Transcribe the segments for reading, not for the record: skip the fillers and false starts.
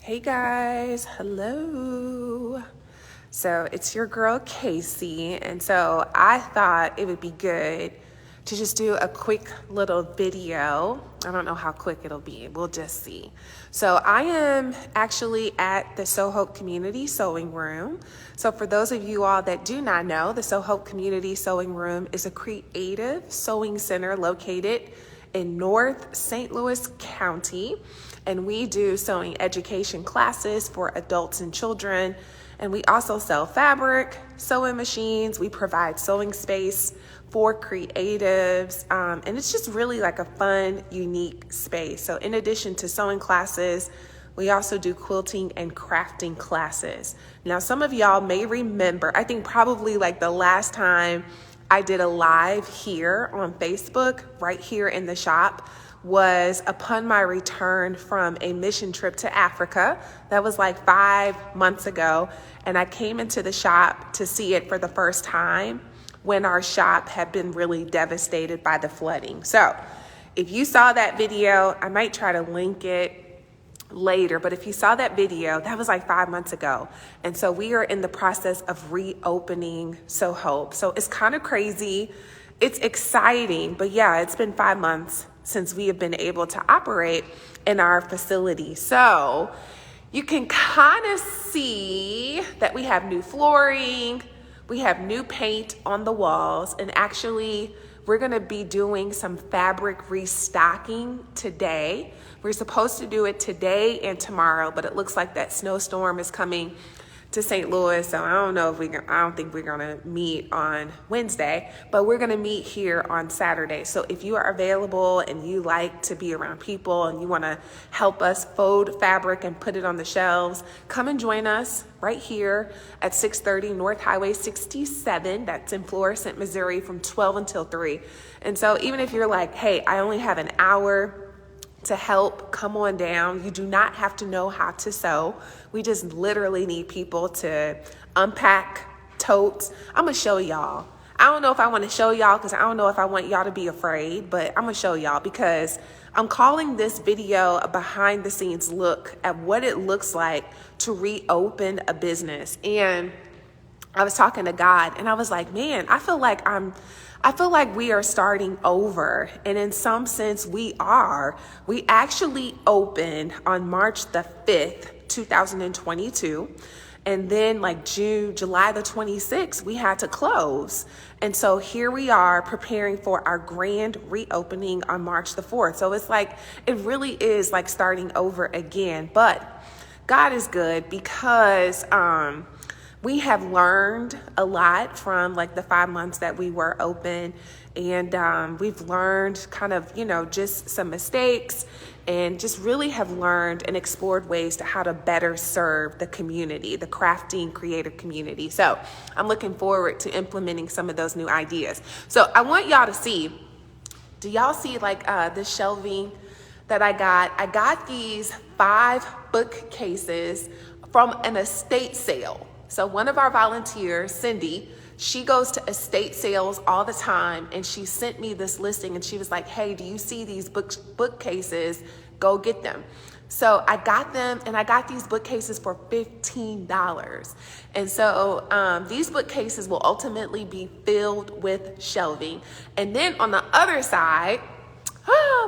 Hey guys, hello. So it's your girl Kacie, and so I thought it would be good to just do a quick little video. I don't know how quick it'll be, we'll just see. So I am actually at the Soho Community Sewing Room. So for those of you all that do not know, the Soho Community Sewing Room is a creative sewing center located in North St. Louis County. And we do sewing education classes for adults and children. And we also sell fabric, sewing machines. We provide sewing space for creatives. And it's just really like a fun, unique space. So in addition to sewing classes, we also do quilting and crafting classes. Now, some of y'all may remember, I think probably like the last time I did a live here on Facebook, right here in the shop, was upon my return from a mission trip to Africa. That was like 5 months ago. And I came into the shop to see it for the first time when our shop had been really devastated by the flooding. So if you saw that video, I might try to link it later, but if you saw that video, that was like 5 months ago. And so we are in the process of reopening Soho. So it's kind of crazy. It's exciting, but yeah, it's been 5 months since we have been able to operate in our facility. So you can kind of see that we have new flooring, we have new paint on the walls, and actually we're gonna be doing some fabric restocking today. We're supposed to do it today and tomorrow, but it looks like that snowstorm is coming to St. Louis, so I don't think we're gonna meet on Wednesday, but we're gonna meet here on Saturday. So if you are available and you like to be around people and you wanna help us fold fabric and put it on the shelves, come and join us right here at 630 North Highway 67. That's in Florissant, Missouri, from 12 until 3. And so even if you're like, hey, I only have an hour to help, come on down. You do not have to know how to sew. We just literally need people to unpack totes. I'm gonna show y'all. I don't know if I want to show y'all because I don't know if I want y'all to be afraid, but I'm gonna show y'all because I'm calling this video a behind the scenes look at what it looks like to reopen a business. And I was talking to God and I was like, man, I feel like we are starting over. And in some sense we are. We actually opened on March the 5th, 2022. And then like July the 26th, we had to close. And so here we are preparing for our grand reopening on March the 4th. So it's like, it really is like starting over again. But God is good because, we have learned a lot from like the 5 months that we were open, and we've learned kind of, just some mistakes, and just really have learned and explored ways to how to better serve the community, the crafting creative community. So I'm looking forward to implementing some of those new ideas. So I want y'all to see, do y'all see like this shelving that I got? I got these 5 bookcases from an estate sale. So one of our volunteers, Cindy, she goes to estate sales all the time, and she sent me this listing and she was like, hey, do you see these bookcases? Go get them. So I got them, and I got these bookcases for $15. And so these bookcases will ultimately be filled with shelving. And then on the other side,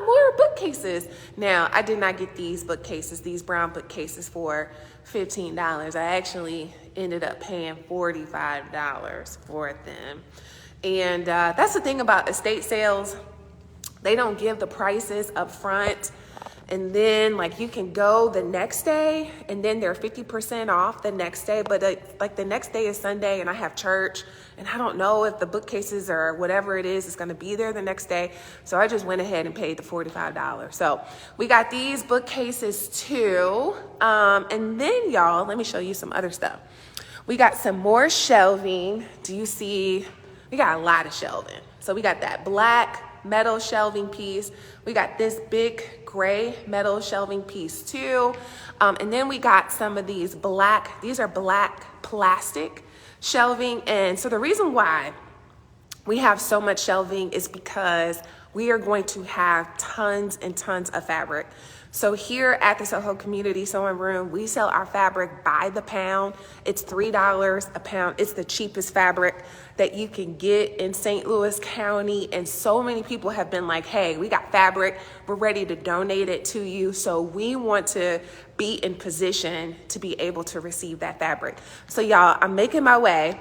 more bookcases. Now, I did not get these bookcases, these brown bookcases, for $15. I actually ended up paying $45 for them. And that's the thing about estate sales. They don't give the prices up front. And then like you can go the next day and then they're 50% off the next day. But like the next day is Sunday and I have church, and I don't know if the bookcases or whatever it is going to be there the next day. So I just went ahead and paid the $45. So we got these bookcases too. And then y'all, let me show you some other stuff. We got some more shelving. Do you see? We got a lot of shelving. So we got that black metal shelving piece. We got this big gray metal shelving piece too. And then we got some of these are black plastic shelving. And so the reason why we have so much shelving is because we are going to have tons and tons of fabric. So here at the Soho Community Sewing Room, we sell our fabric by the pound. It's $3 a pound. It's the cheapest fabric that you can get in St. Louis County. And so many people have been like, hey, we got fabric. We're ready to donate it to you. So we want to be in position to be able to receive that fabric. So y'all, I'm making my way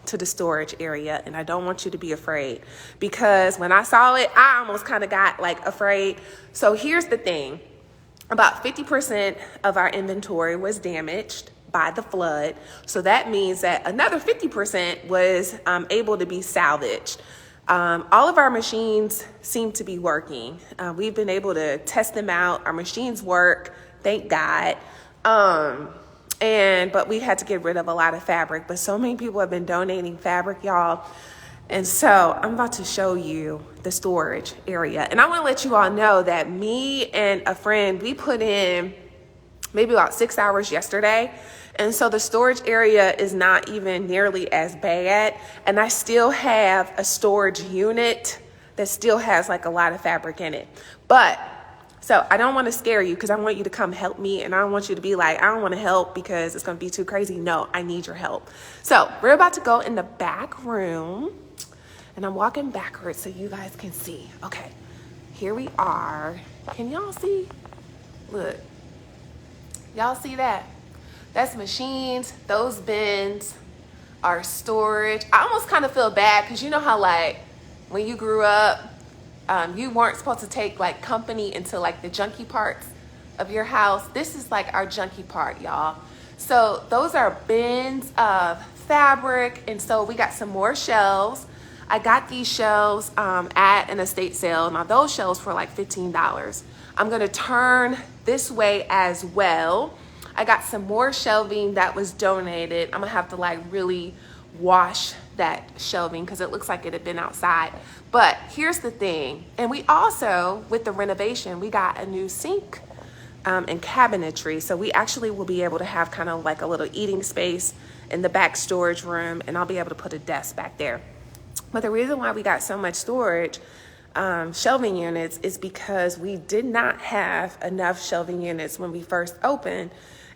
to the storage area, and I don't want you to be afraid, because when I saw it, I almost kind of got like afraid. So here's the thing. About 50% of our inventory was damaged by the flood. So that means that another 50% was able to be salvaged. All of our machines seem to be working. We've been able to test them out. Our machines work, thank God. But we had to get rid of a lot of fabric. But so many people have been donating fabric, y'all. And so I'm about to show you the storage area. And I want to let you all know that me and a friend, we put in maybe about 6 hours yesterday. And so the storage area is not even nearly as bad. And I still have a storage unit that still has like a lot of fabric in it. So I don't want to scare you, because I want you to come help me. And I don't want you to be like, I don't want to help because it's going to be too crazy. No, I need your help. So we're about to go in the back room. And I'm walking backwards so you guys can see. Okay, here we are. Can y'all see? Look, y'all see that? That's machines. Those bins are storage. I almost kind of feel bad, because you know how like when you grew up, you weren't supposed to take like company into like the junky parts of your house. This is like our junky part, y'all. So those are bins of fabric. And so we got some more shelves. I got these shelves at an estate sale. Now those shelves were like $15. I'm gonna turn this way as well. I got some more shelving that was donated. I'm gonna have to like really wash that shelving, because it looks like it had been outside. But here's the thing. And we also, with the renovation, we got a new sink and cabinetry. So we actually will be able to have kind of like a little eating space in the back storage room, and I'll be able to put a desk back there. But the reason why we got so much storage shelving units is because we did not have enough shelving units when we first opened.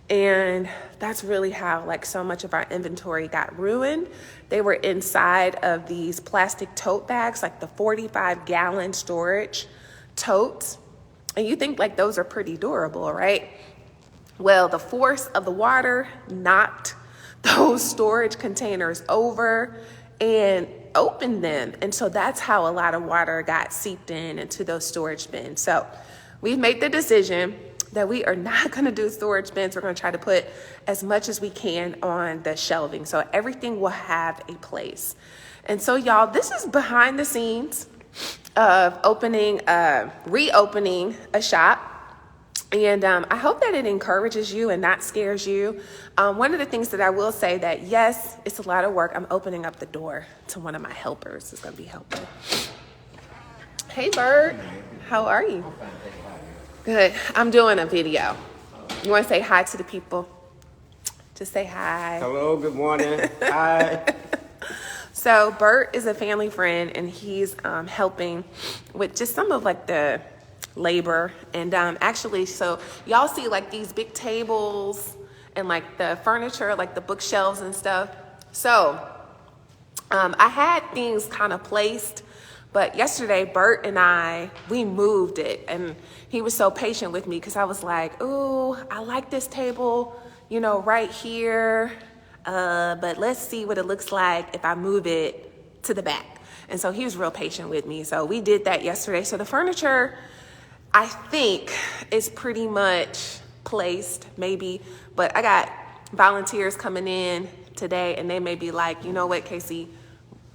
And that's really how like so much of our inventory got ruined. They were inside of these plastic tote bags, like the 45-gallon storage totes. And you think like those are pretty durable, right? Well, the force of the water knocked those storage containers over and opened them. And so that's how a lot of water got seeped into those storage bins. So we've made the decision that we are not going to do storage bins. We're going to try to put as much as we can on the shelving, so everything will have a place. And so y'all, this is behind the scenes of reopening a shop. And I hope that it encourages you and not scares you. One of the things that I will say that, yes, it's a lot of work. I'm opening up the door to one of my helpers. It's going to be helping. Hey, Bird. How are you? Good. I'm doing a video. You want to say hi to the people? Just say hi. Hello. Good morning. Hi. So Bert is a family friend, and he's helping with just some of like the labor. And actually, so y'all see like these big tables and like the furniture, like the bookshelves and stuff. So I had things kind of placed, but yesterday Bert and we moved it, and he was so patient with me, because I was like, ooh, I like this table, you know, right here, but let's see what it looks like if I move it to the back. And so he was real patient with me. So we did that yesterday. So the furniture, I think, is pretty much placed, maybe, but I got volunteers coming in today, and they may be like, you know what, Kacie,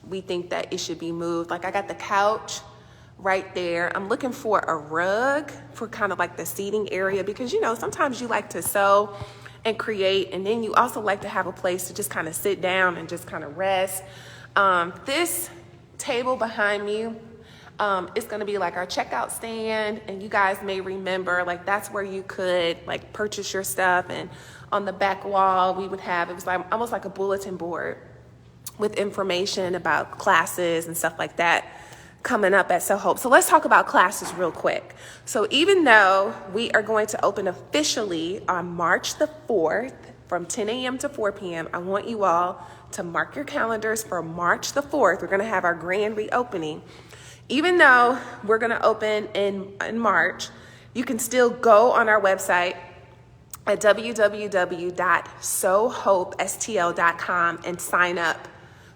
we think that it should be moved. Like, I got the couch right there. I'm looking for a rug for kind of like the seating area, because, you know, sometimes you like to sew and create, and then you also like to have a place to just kind of sit down and just kind of rest. This table behind me, it's going to be like our checkout stand, and you guys may remember, like, that's where you could like purchase your stuff. And on the back wall, we would have, it was like almost like a bulletin board with information about classes and stuff like that. coming up at So Hope. So let's talk about classes real quick. So even though we are going to open officially on March the 4th from 10 a.m. to 4 p.m., I want you all to mark your calendars for March the 4th. We're going to have our grand reopening. Even though we're going to open in March, you can still go on our website at www.sohopestl.com and sign up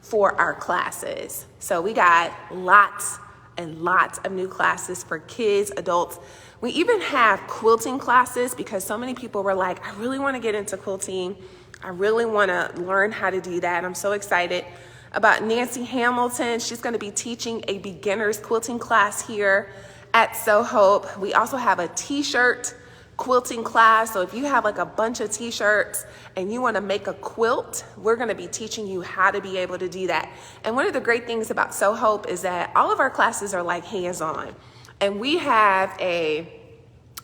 for our classes. So we got lots and lots of new classes for kids, adults. We even have quilting classes because so many people were like, I really want to get into quilting. I really want to learn how to do that. I'm so excited about Nancy Hamilton. She's going to be teaching a beginner's quilting class here at So Hope. We also have a t-shirt quilting class. So if you have like a bunch of t-shirts and you want to make a quilt, we're going to be teaching you how to be able to do that. And one of the great things about So Hope is that all of our classes are like hands-on, and we have a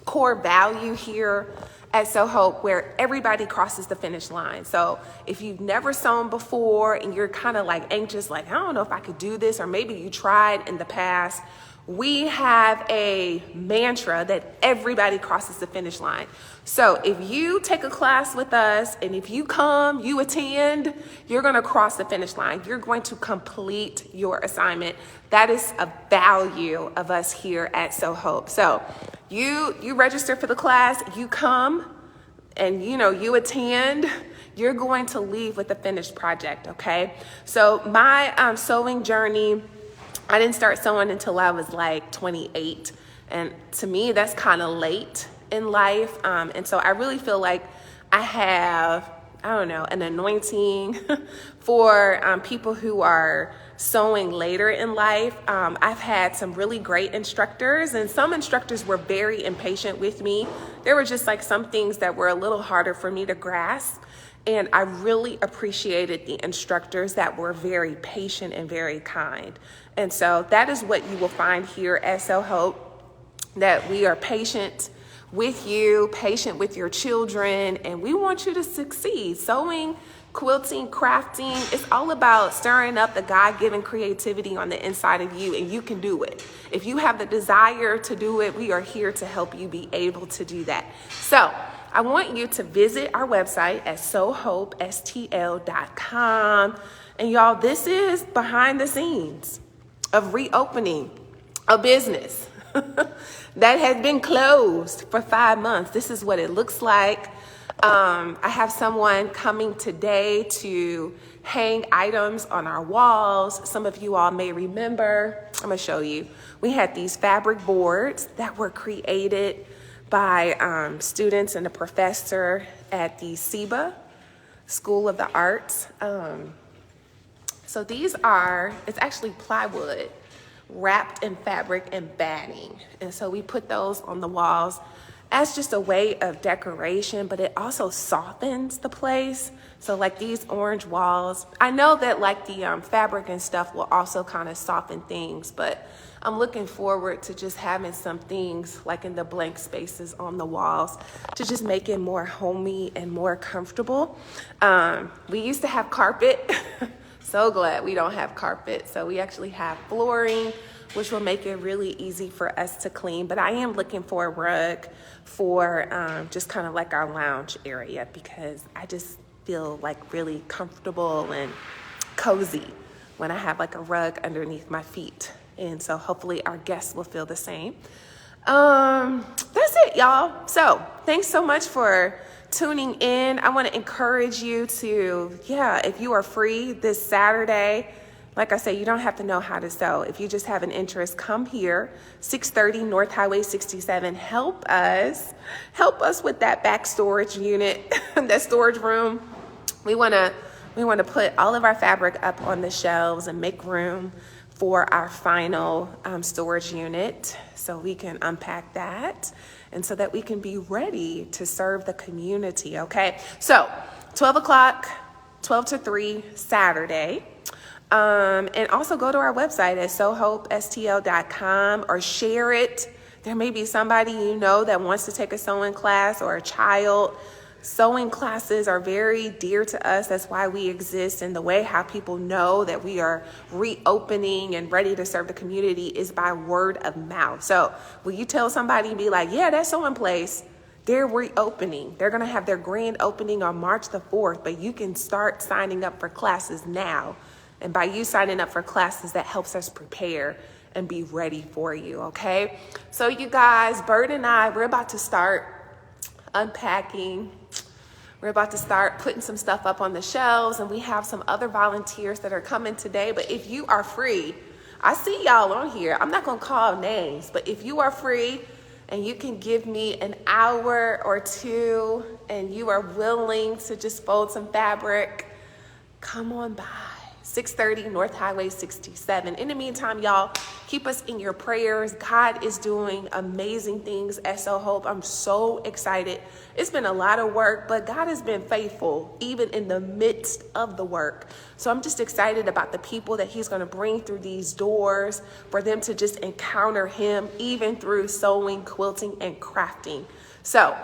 core value here at So Hope where everybody crosses the finish line. So if you've never sewn before and you're kind of like anxious, like, I don't know if I could do this, or maybe you tried in the past, we have a mantra that everybody crosses the finish line. So if you take a class with us and if you come, you attend, you're going to cross the finish line. You're going to complete your assignment. That is a value of us here at So Hope. So you register for the class, you come, and you attend, you're going to leave with a finished project, okay? So my sewing journey, I didn't start sewing until I was like 28. And to me, that's kind of late in life. And so I really feel like I have, an anointing for people who are sewing later in life. I've had some really great instructors, and some instructors were very impatient with me. There were just like some things that were a little harder for me to grasp. And I really appreciated the instructors that were very patient and very kind. And so that is what you will find here at So Hope, that we are patient with you, patient with your children, and we want you to succeed. Sewing, quilting, crafting, it's all about stirring up the God-given creativity on the inside of you, and you can do it. If you have the desire to do it, we are here to help you be able to do that. So I want you to visit our website at sohopestl.com. And y'all, this is behind the scenes of reopening a business that has been closed for 5 months. This is what it looks like. I have someone coming today to hang items on our walls. Some of you all may remember, I'm gonna show you. We had these fabric boards that were created by students and a professor at the SEBA School of the Arts. So these it's actually plywood wrapped in fabric and batting. And so we put those on the walls as just a way of decoration, but it also softens the place. So like these orange walls, I know that like the fabric and stuff will also kind of soften things, but I'm looking forward to just having some things like in the blank spaces on the walls to just make it more homey and more comfortable. We used to have carpet. So glad we don't have carpet. So we actually have flooring, which will make it really easy for us to clean. But I am looking for a rug for just kind of like our lounge area, because I just feel like really comfortable and cozy when I have like a rug underneath my feet. And so hopefully our guests will feel the same. That's it, y'all. So thanks so much for tuning in. I want to encourage you to, if you are free this Saturday, like I said, you don't have to know how to sew. If you just have an interest, come here, 630 North Highway 67. Help us with that back storage unit, that storage room. We want to put all of our fabric up on the shelves and make room for our final storage unit so we can unpack that and so that we can be ready to serve the community, okay? So 12 to 3 Saturday. And also go to our website at sohopestl.com or share it. There may be somebody you know that wants to take a sewing class, or a child Sewing classes are very dear to us. That's why we exist. And the way how people know that we are reopening and ready to serve the community is by word of mouth. So when you tell somebody and be like, yeah, that's sewing place, they're reopening. They're going to have their grand opening on March the 4th, but you can start signing up for classes now. And by you signing up for classes, that helps us prepare and be ready for you, okay? So you guys, Bird and I, we're about to start unpacking. We're about to start putting some stuff up on the shelves, and we have some other volunteers that are coming today. But if you are free, I see y'all on here. I'm not going to call names, but if you are free and you can give me an hour or two and you are willing to just fold some fabric, come on by. 630 North Highway 67. In the meantime, y'all, keep us in your prayers. God is doing amazing things at So Hope. I'm so excited. It's been a lot of work, but God has been faithful even in the midst of the work. So I'm just excited about the people that he's going to bring through these doors for them to just encounter him even through sewing, quilting, and crafting. So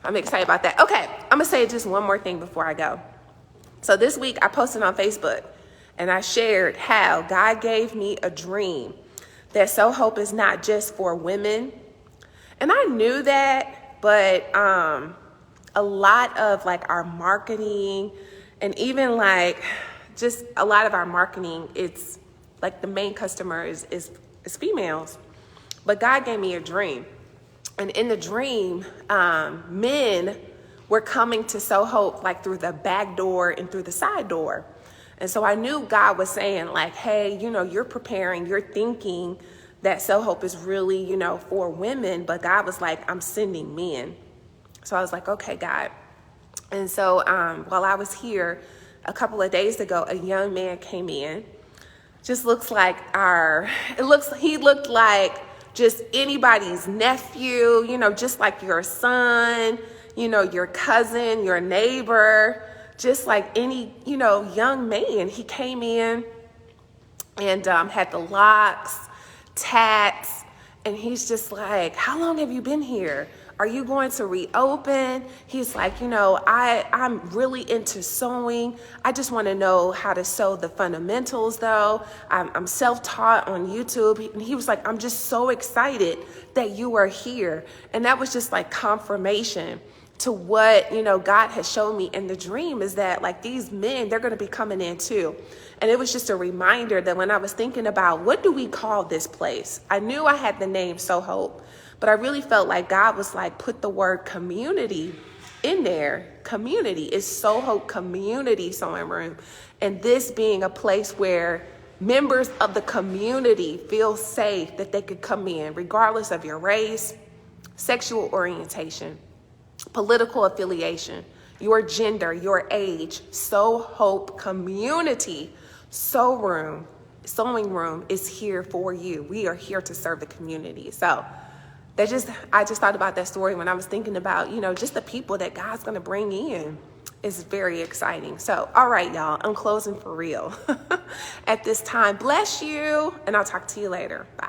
I'm excited about that. Okay, I'm going to say just one more thing before I go. So this week I posted on Facebook, and I shared how God gave me a dream that So Hope is not just for women. And I knew that, but a lot of like our marketing and even like just a lot of our marketing, it's like the main customer is females. But God gave me a dream. And in the dream, men were coming to So Hope like through the back door and through the side door. And so I knew God was saying like, hey, you know, you're preparing, you're thinking that So Hope is really, you know, for women, but God was like, I'm sending men. So I was like, okay, God. And so while I was here a couple of days ago, a young man came in, just looks like he looked like just anybody's nephew, you know, just like your son, you know, your cousin, your neighbor, just like any, you know, young man. He came in and had the locks, tats, and he's just like, how long have you been here? Are you going to reopen? He's like, you know, I'm really into sewing. I just want to know how to sew the fundamentals though. I'm self-taught on YouTube. And he was like, I'm just so excited that you are here. And that was just like confirmation to what, you know, God has shown me in the dream, is that like these men, they're going to be coming in too. And it was just a reminder that when I was thinking about what do we call this place, I knew I had the name So Hope, but I really felt like God was like, put the word community in there. Community is So Hope Community Sewing Room. And this being a place where members of the community feel safe that they could come in regardless of your race, sexual orientation, political affiliation, your gender, your age. So Hope Community Sewing Room is here for you. We are here to serve the community. So I just thought about that story when I was thinking about, you know, just the people that God's going to bring in. It's very exciting. So, all right, y'all, I'm closing for real at this time. Bless you, and I'll talk to you later. Bye.